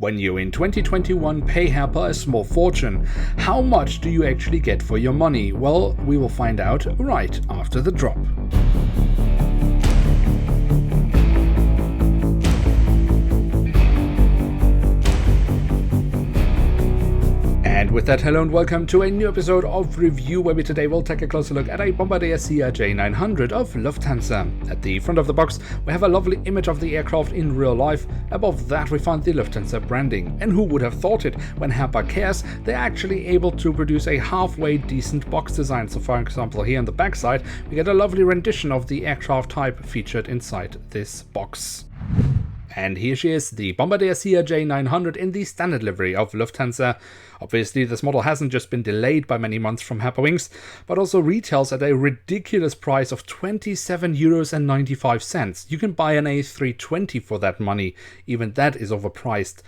When you in 2021 pay Herpa a small fortune, how much do you actually get for your money? Well, we will find out right after the drop. And with that, hello and welcome to a new episode of Review, where we today will take a closer look at a Bombardier CRJ-900 of Lufthansa. At the front of the box, we have a lovely image of the aircraft in real life. Above that, we find the Lufthansa branding. And who would have thought it? When Herpa cares, they're actually able to produce a halfway decent box design. So for example, here on the backside, we get a lovely rendition of the aircraft type featured inside this box. And here she is, the Bombardier CRJ-900 in the standard livery of Lufthansa. Obviously, this model hasn't just been delayed by many months from Herpa Wings, but also retails at a ridiculous price of €27.95. You can buy an A320 for that money. Even that is overpriced.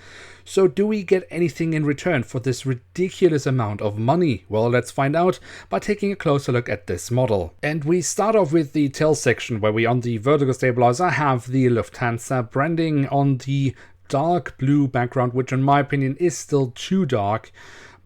So do we get anything in return for this ridiculous amount of money? Well, let's find out by taking a closer look at this model. And we start off with the tail section, where we on the vertical stabilizer have the Lufthansa branding on the dark blue background, which in my opinion is still too dark,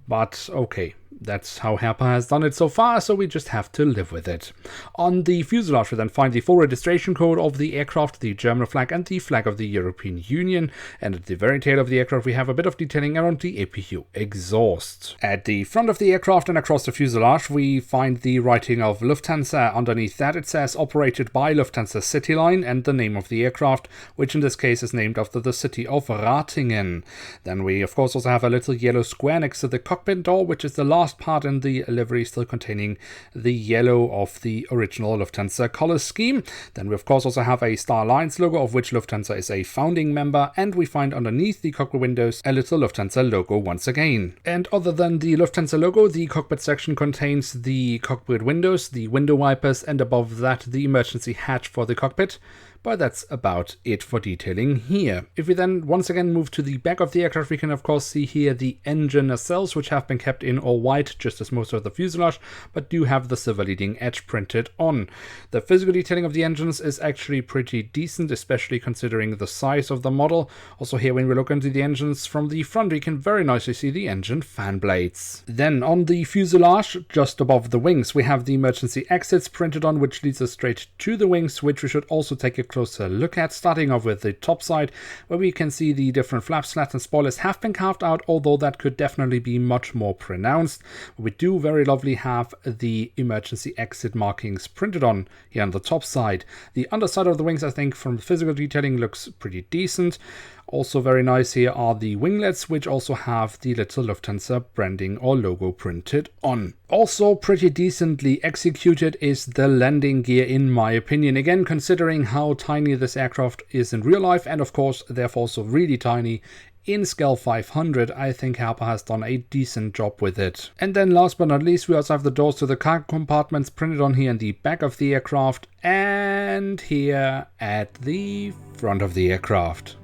but okay. That's how Herpa has done it so far, so we just have to live with it. On the fuselage, we then find the full registration code of the aircraft, the German flag and the flag of the European Union. And at the very tail of the aircraft, we have a bit of detailing around the APU exhaust. At the front of the aircraft and across the fuselage, we find the writing of Lufthansa. Underneath that, it says operated by Lufthansa City Line and the name of the aircraft, which in this case is named after the city of Ratingen. Then we, of course, also have a little yellow square next to the cockpit door, which is the last part in the livery still containing the yellow of the original Lufthansa color scheme. Then we of course also have a Star Alliance logo, of which Lufthansa is a founding member, and we find underneath the cockpit windows a little Lufthansa logo once again. And other than the Lufthansa logo, the cockpit section contains the cockpit windows, the window wipers, and above that the emergency hatch for the cockpit. But that's about it for detailing here. If we then once again move to the back of the aircraft, we can of course see here the engine nacelles, which have been kept in all white, just as most of the fuselage, but do have the silver leading edge printed on. The physical detailing of the engines is actually pretty decent, especially considering the size of the model. Also here, when we look into the engines from the front, we can very nicely see the engine fan blades. Then on the fuselage, just above the wings, we have the emergency exits printed on, which leads us straight to the wings, which we should also take a closer look at, starting off with the top side, where we can see the different flap slats and spoilers have been carved out, although that could definitely be much more pronounced. We do very lovely have the emergency exit markings printed on here on the top side. The underside of the wings, I think from the physical detailing, looks pretty decent. Also very nice here are the winglets, which also have the little Lufthansa branding or logo printed on. Also pretty decently executed is the landing gear, in my opinion. Again, considering how tiny this aircraft is in real life, and of course therefore also really tiny in Scale 500, I think Herpa has done a decent job with it. And then last but not least, we also have the doors to the cargo compartments printed on here in the back of the aircraft and here at the front of the aircraft.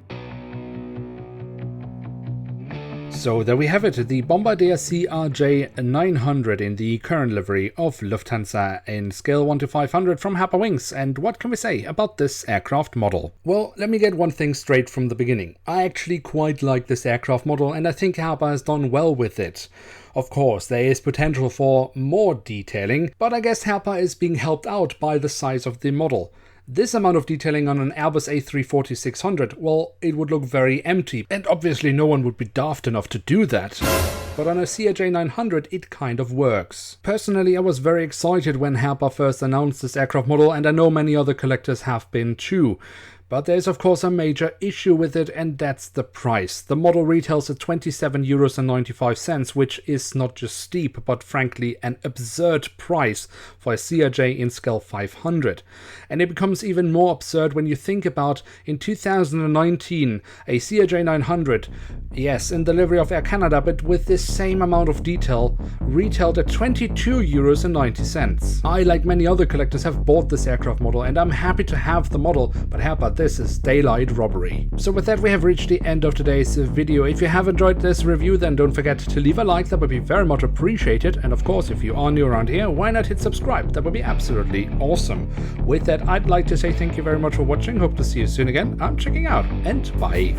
So there we have it, the Bombardier CRJ-900 in the current livery of Lufthansa in scale 1 to 500 from Herpa Wings. And what can we say about this aircraft model? Well, let me get one thing straight from the beginning. I actually quite like this aircraft model, and I think Herpa has done well with it. Of course, there is potential for more detailing, but I guess Herpa is being helped out by the size of the model. This amount of detailing on an Airbus A340-600, well, it would look very empty, and obviously no one would be daft enough to do that. But on a CRJ-900 it kind of works. Personally, I was very excited when Herpa first announced this aircraft model, and I know many other collectors have been too. But there's of course a major issue with it, and that's the price. The model retails at €27.95, which is not just steep, but frankly an absurd price for a CRJ in scale 500. And it becomes even more absurd when you think about in 2019, a CRJ-900, yes, in the livery of Air Canada, but with this same amount of detail, retailed at €22.90. I, like many other collectors, have bought this aircraft model, and I'm happy to have the model, but Herpa, this is daylight robbery. So with that, we have reached the end of today's video. If you have enjoyed this review, then don't forget to leave a like, that would be very much appreciated. And of course, if you are new around here, why not hit subscribe? That would be absolutely awesome. With that, I'd like to say thank you very much for watching. Hope to see you soon again. I'm checking out, and bye.